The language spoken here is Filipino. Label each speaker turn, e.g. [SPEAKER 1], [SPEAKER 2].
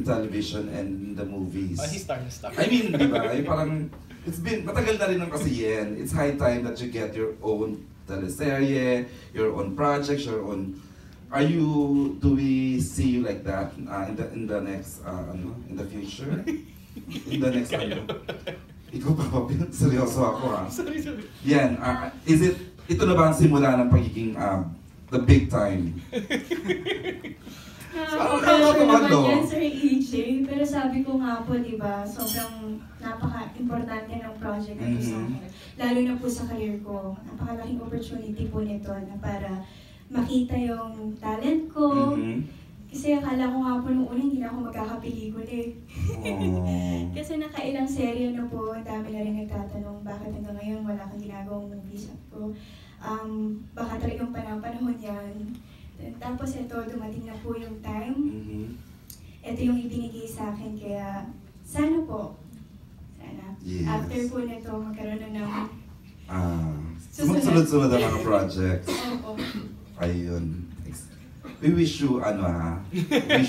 [SPEAKER 1] television and the movies.
[SPEAKER 2] He's starting stuff.
[SPEAKER 1] I mean, di ba? Parang, it's been, matagal na rin ng kasi yan. It's high time that you get your own teleserye, your own projects, your own... do we see you like that in the next, in the future? In the next, Ikaw pa ba? Seryoso ako
[SPEAKER 2] Sorry.
[SPEAKER 1] Yan, ito na ba ang simula ng pagiging, the big time?
[SPEAKER 3] Pressure naman yan, Sir EJ. Pero sabi ko nga po, di ba, sobrang napaka-importante ng project na ito sa akin. Lalo na po sa career ko. Napakalaking opportunity po nito na para makita yung talent ko. Kasi akala ko nga po nung una hindi na ako magkakapelikula eh. Kasi nakailang serye na po, ang dami na rin nagtatanong bakit hanggang ngayon wala kang ginagawang movies. Ko, baka talagang panahon yan. Tapos ito, dumating na po yung time. Ito yung ibinigay sa akin, kaya sana po,
[SPEAKER 1] yes.
[SPEAKER 3] After po nito, magkaroon na ng
[SPEAKER 1] sunod-sunod ang mga projects.
[SPEAKER 3] Oo.
[SPEAKER 1] Ayun. We wish you, wish